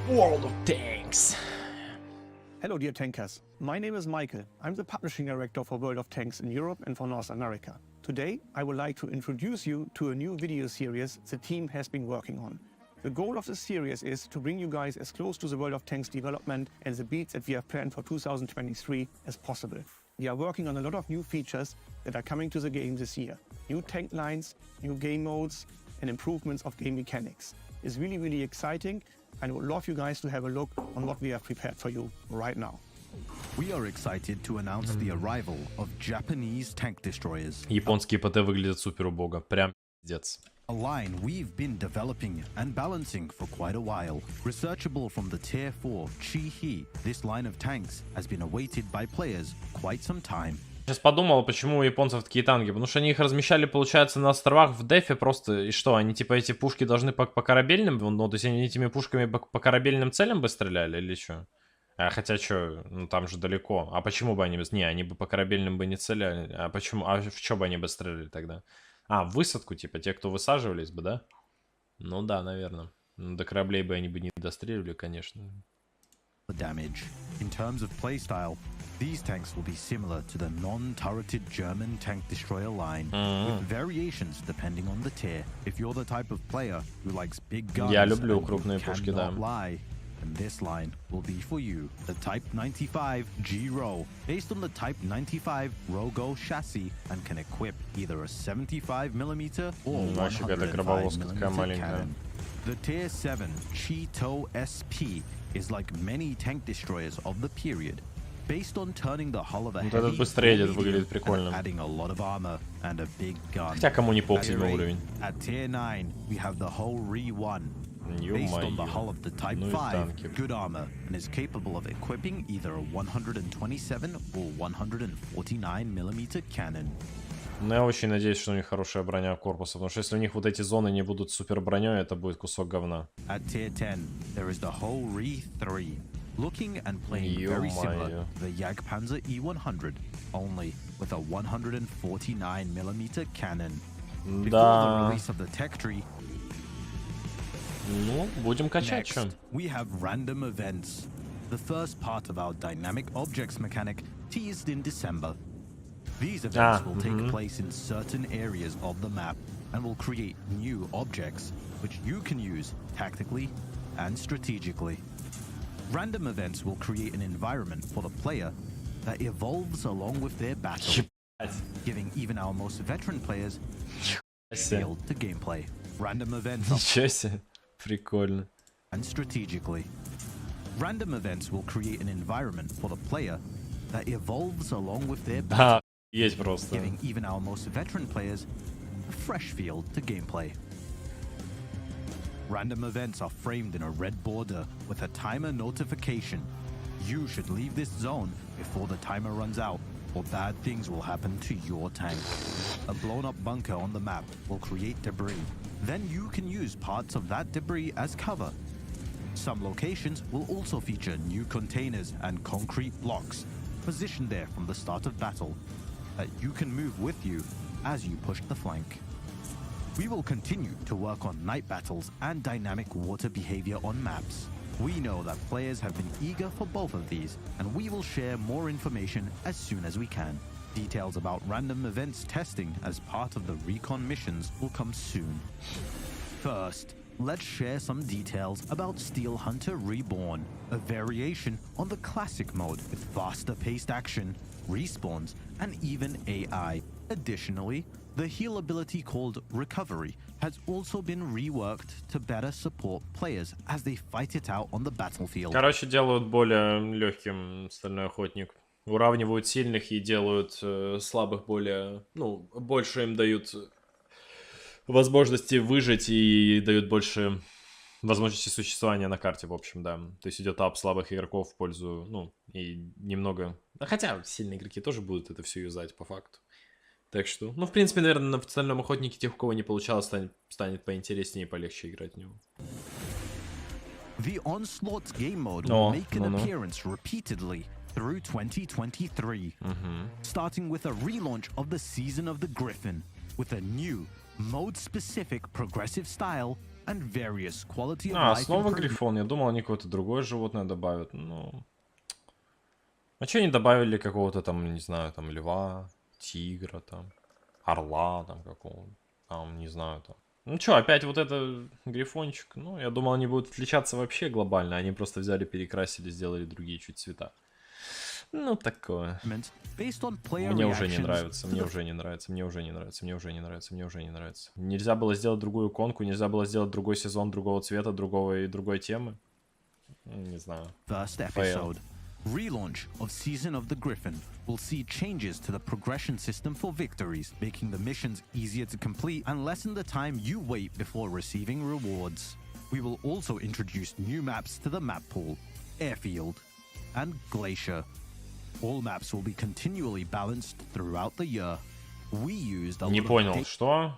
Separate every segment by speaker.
Speaker 1: World of Tanks.
Speaker 2: Hello dear tankers, my name is Michael. I'm the publishing director for World of Tanks in Europe and for North America. Today I would like to introduce you to a new video series the team has been working on. The goal of the series is to bring you guys as close to the World of Tanks development and the beats that we have planned for 2023 as possible. We are working on a lot of new features that are coming to the game this year. New tank lines, new game modes and improvements of game mechanics. It's really exciting and I would love you guys to have a look on what we have prepared for you right now.
Speaker 3: We are excited to announce the arrival of Japanese tank destroyers.
Speaker 1: Японские ПТ выглядят супер убого, прям пиздец.
Speaker 3: A line we've been developing and balancing for quite a while. Researchable from the Tier 4 Chi-He, this line of tanks has been awaited by players quite some time.
Speaker 1: Сейчас подумал, почему у японцев такие танки. Потому что они их размещали, получается, на островах в дефе просто. И что, они типа эти пушки должны по корабельным? Ну, то есть они этими пушками по корабельным целям бы стреляли или что? Хотя что, ну там же далеко. А почему бы они... Не, они бы по корабельным бы не целяли. А почему? А в что бы они бы стреляли тогда? В высадку, типа, те, кто высаживались бы, да? Ну да, наверное. До кораблей бы они бы не достреливали, конечно.
Speaker 3: Damage. In terms of playstyle, these tanks will be similar to the non-turreted German tank destroyer line, with variations depending on the tier. If you're the type of player who likes big guns
Speaker 1: Я люблю
Speaker 3: and
Speaker 1: крупные пушки, да.
Speaker 3: cannot lie, then this line will be for you. The Type 95 G-Row, based on the Type 95 Rogo chassis, and can equip either a 75mm or 105mm cannon. The Tier 7 Cheeto SP is like many tank destroyers of the period, based on turning the hull of a heavy and adding a lot of armor and a big gun.
Speaker 1: Хотя кому не пол 7 уровень.
Speaker 3: At Tier 9, we have the whole Re-1, based on the hull of the Type 5, good armor, and is capable of equipping either a 127 or 149mm cannon.
Speaker 1: Но я очень надеюсь, что у них хорошая броня корпуса, потому что если у них вот эти зоны не будут супер броней, это будет кусок говна.
Speaker 3: At Tier 10, there is the whole Re-3, looking and playing very similar to the Jagdpanzer E100, only with a 149mm cannon. Before the release of the tech tree,
Speaker 1: ну, будем качать, что?
Speaker 3: We have random events. The first part of our dynamic objects mechanic teased in December. These events will take place in certain areas of the map and will create new objects, which you can use tactically and strategically. Random events will create an environment for the player that evolves along with their battle, giving even our most veteran players feel to gameplay. Random events
Speaker 1: Прикольно.
Speaker 3: and strategically. Random events will create an environment for the player that evolves along with their battle,
Speaker 1: Есть просто.
Speaker 3: giving even our most veteran players a fresh feel to gameplay. Random events are framed in a red border with a timer notification. You should leave this zone before the timer runs out, or bad things will happen to your tank. A blown up bunker on the map will create debris. Then you can use parts of that debris as cover. Some locations will also feature new containers and concrete blocks positioned there from the start of battle that you can move with you as you push the flank. We will continue to work on night battles and dynamic water behavior on maps. We know that players have been eager for both of these, and we will share more information as soon as we can. Details about random events testing as part of the recon missions will come soon. First, let's share some details about Steel Hunter Reborn, a variation on the classic mode with faster paced action, respawns, and even AI. Additionally, the heal ability called Recovery has also been reworked to better support players as they fight it out on the battlefield.
Speaker 1: Короче, делают более легким Стальной Охотник. Уравнивают сильных и делают слабых более... Ну, больше им дают возможности выжить и дают больше возможности существования на карте, в общем, да. То есть идет ап слабых игроков в пользу, ну, и немного... Хотя сильные игроки тоже будут это все юзать по факту. Так что, ну, в принципе, наверное, на Стальном Охотнике тех, у кого не получалось, станет поинтереснее и полегче играть в него.
Speaker 3: The Onslaught's game mode will make an appearance repeatedly through 2023, starting with a relaunch of the Season of the Griffin, with a new, mode-specific progressive style and various quality of
Speaker 1: А,
Speaker 3: life
Speaker 1: снова
Speaker 3: improvements.
Speaker 1: грифон. Я думал, они какое-то другое животное добавят. Ну... А что они добавили какого-то там, не знаю, там льва, тигра, там, орла, там какого-то, там, не знаю, там. Ну что, опять вот это грифончик. Ну, я думал, они будут отличаться вообще глобально. Они просто взяли, перекрасили, сделали другие чуть цвета. Ну, такое.
Speaker 3: Based on player
Speaker 1: Мне уже не
Speaker 3: reactions
Speaker 1: нравится,
Speaker 3: to
Speaker 1: мне
Speaker 3: the
Speaker 1: уже не нравится, мне уже не нравится, мне уже не нравится, мне уже не нравится. Нельзя было сделать другую конку, нельзя было сделать другой сезон, другого цвета, другой темы. Не знаю.
Speaker 3: first episode. Relaunch of Season of the Griffin will see changes to the progression system for victories, making the missions easier to complete and lessen the time you wait before receiving rewards. We will also introduce new maps to the map pool, Airfield and Glacier. All maps will be continually balanced throughout the year. We used a
Speaker 1: Не
Speaker 3: lot
Speaker 1: понял,
Speaker 3: of
Speaker 1: что?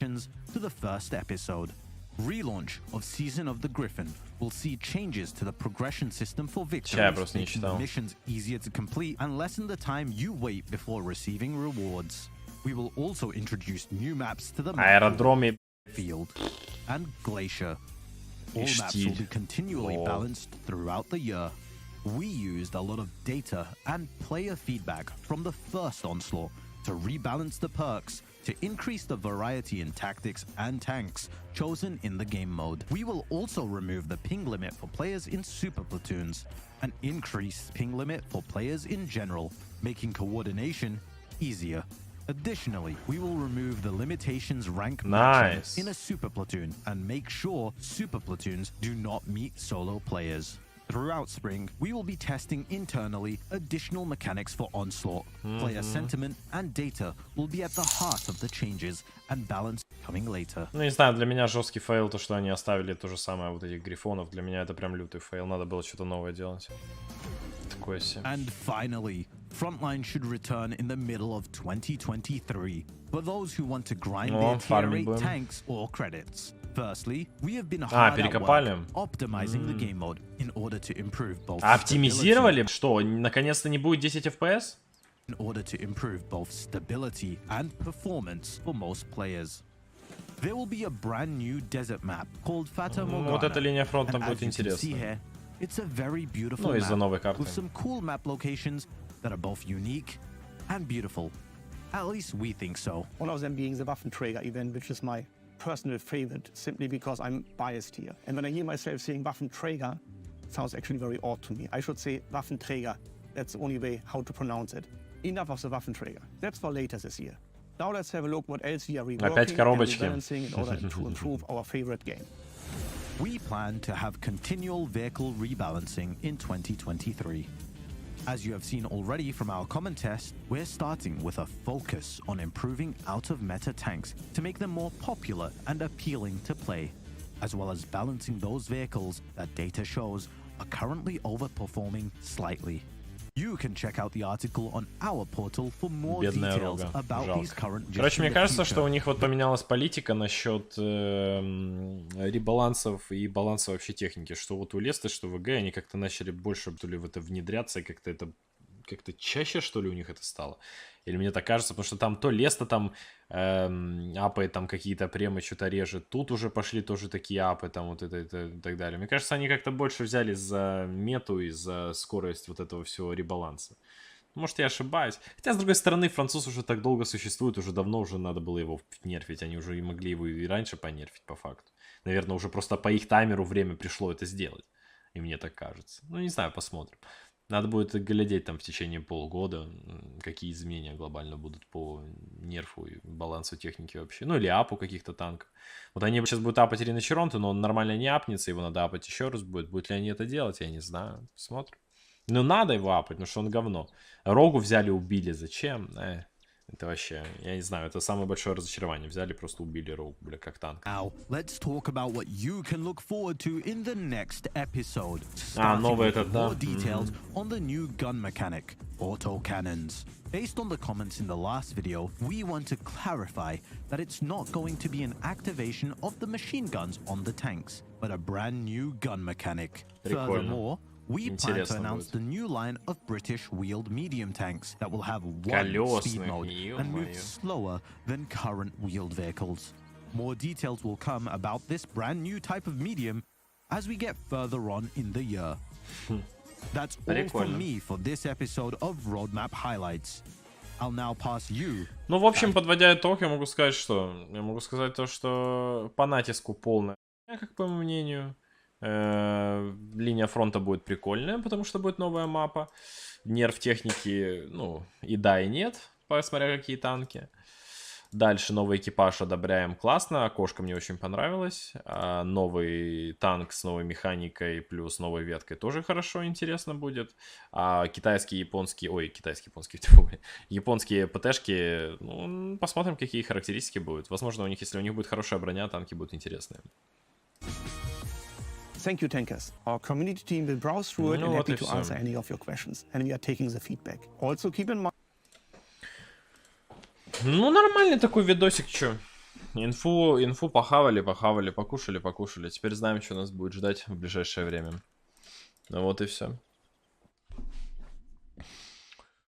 Speaker 3: additions to the first episode. Relaunch of Season of the Griffin will see changes to the progression system for victories,
Speaker 1: просто не
Speaker 3: making the
Speaker 1: читал.
Speaker 3: missions easier to complete and lessen the time you wait before receiving rewards. We will also introduce new maps to the map
Speaker 1: Аэродроме.
Speaker 3: field and Glacier. All
Speaker 1: И
Speaker 3: maps will
Speaker 1: штиль.
Speaker 3: be continually
Speaker 1: О.
Speaker 3: balanced throughout the year. We used a lot of data and player feedback from the first Onslaught to rebalance the perks to increase the variety in tactics and tanks chosen in the game mode. We will also remove the ping limit for players in super platoons and increase ping limit for players in general, making coordination easier. Additionally, we will remove the limitations rank matching
Speaker 1: Nice.
Speaker 3: in a super platoon and make sure super platoons do not meet solo players. Throughout spring, we will be testing internally additional mechanics for Onslaught. Player sentiment and data will be at the heart of the changes and balance coming later.
Speaker 1: Ну, не знаю, для меня жесткий фейл, то, что они оставили то же самое, вот этих грифонов. Для меня это прям лютый фейл. Надо было что-то новое делать. Такое себе.
Speaker 3: And finally, Frontline should return in the middle of 2023 for those who want to grind
Speaker 1: О,
Speaker 3: their tier
Speaker 1: фармить
Speaker 3: 8
Speaker 1: будем.
Speaker 3: tanks or credits. Firstly, we have been hard at
Speaker 1: перекопали.
Speaker 3: work optimizing the game mode in order to improve both
Speaker 1: А
Speaker 3: stability-
Speaker 1: оптимизировали? Что, наконец-то не будет 10 FPS?
Speaker 3: in order to improve both stability and performance for most players. There will be a brand new desert map called Fata Morgana.
Speaker 1: Вот эта линия фронта
Speaker 3: and
Speaker 1: будет
Speaker 3: as you can see
Speaker 1: интересна.
Speaker 3: here, it's a very beautiful
Speaker 1: Ну, из-за
Speaker 3: map
Speaker 1: новой карты.
Speaker 3: with some cool map locations that are both unique and beautiful. At least we think so.
Speaker 2: One of them being the Waffenträger event, which is my personal favorite, simply because I'm biased here. And when I hear myself saying Waffenträger, it sounds actually very odd to me. I should say Waffenträger. That's the only way how to pronounce it. Enough of the Waffenträger. That's for later this year. Now let's have a look what else we are
Speaker 1: Опять
Speaker 2: reworking and
Speaker 1: коробочки.
Speaker 2: rebalancing in order to improve our favorite game.
Speaker 3: We plan to have continual vehicle rebalancing in 2023. As you have seen already from our common test, we're starting with a focus on improving out-of-meta tanks to make them more popular and appealing to play, as well as balancing those vehicles that data shows are currently overperforming slightly. You can check out the article on our portal for more
Speaker 1: Бедная
Speaker 3: details
Speaker 1: Рога.
Speaker 3: about these
Speaker 1: Жалко.
Speaker 3: current
Speaker 1: Короче, мне
Speaker 3: in the
Speaker 1: кажется, что
Speaker 3: future.
Speaker 1: у них вот поменялась политика насчет ребалансов и баланса вообще техники. Что вот у Леста, что в ВГ, они как-то начали больше то ли в это внедряться, и как-то чаще, что ли, у них это стало. Или мне так кажется, потому что там то Леста там апает там какие-то премы, что-то режет. Тут уже пошли тоже такие апы, там вот это и так далее. Мне кажется, они как-то больше взяли за мету и за скорость вот этого всего ребаланса. Может, я ошибаюсь. Хотя, с другой стороны, француз уже так долго существует, уже давно уже надо было его нерфить. Они уже и могли его и раньше понерфить, по факту. Наверное, уже просто по их таймеру время пришло это сделать. И мне так кажется. Ну, не знаю, посмотрим. Надо будет глядеть там в течение полугода, какие изменения глобально будут по нерфу и балансу техники вообще. Ну, или апу каких-то танков. Вот они сейчас будут апать Риночеронта, но он нормально не апнется, его надо апать еще раз будет. Будут ли они это делать, я не знаю. Смотрим. Ну, надо его апать, потому что он говно. Рогу взяли, убили. Зачем? Это вообще, я не знаю, это самое большое разочарование. Взяли, просто убили Рогу, бля, как танк.
Speaker 3: Now, let's talk about what you can look forward to in the next episode.
Speaker 1: новый
Speaker 3: Starting with
Speaker 1: этот, да.
Speaker 3: more details on the new gun mechanic, auto cannons. Based on the comments in the last video, we want to clarify that it's not going to be an activation of the machine guns on the tanks, but a brand new gun mechanic.
Speaker 1: Прикольно.
Speaker 3: Furthermore, we plan to
Speaker 1: Интересно
Speaker 3: announce
Speaker 1: будет.
Speaker 3: the new line of British wheeled medium tanks that will have one speed
Speaker 1: Колесных,
Speaker 3: mode and
Speaker 1: ё-моё.
Speaker 3: move slower than current wheeled vehicles. More details will come about this brand new type of medium as we get further on in the year. That's all from
Speaker 1: Прикольно.
Speaker 3: me for this episode of Roadmap Highlights. I'll now pass you.
Speaker 1: Ну, в общем, подводя итог, я могу сказать, что... Я могу сказать то, что по натиску полная, как по моему мнению. Линия фронта будет прикольная, потому что будет новая мапа. Нерв техники, ну, и да, и нет, посмотря какие танки. Дальше новый экипаж одобряем, классно. Окошко мне очень понравилось. Новый танк с новой механикой плюс новой веткой тоже хорошо, интересно будет. Китайские, японские... Ой, китайские, японские... Японские ПТшки, ну, посмотрим, какие характеристики будут. Возможно, у них, если у них будет хорошая броня, танки будут интересные.
Speaker 2: Thank you, Tankers. Our community team will browse through it
Speaker 1: Ну,
Speaker 2: and
Speaker 1: вот
Speaker 2: happy
Speaker 1: и
Speaker 2: to
Speaker 1: всё.
Speaker 2: answer any of your questions. And we are taking the feedback. Also keep in mind...
Speaker 1: Ну, нормальный такой видосик, чё. Инфу похавали, покушали. Теперь знаем, что нас будет ждать в ближайшее время. Ну вот и все.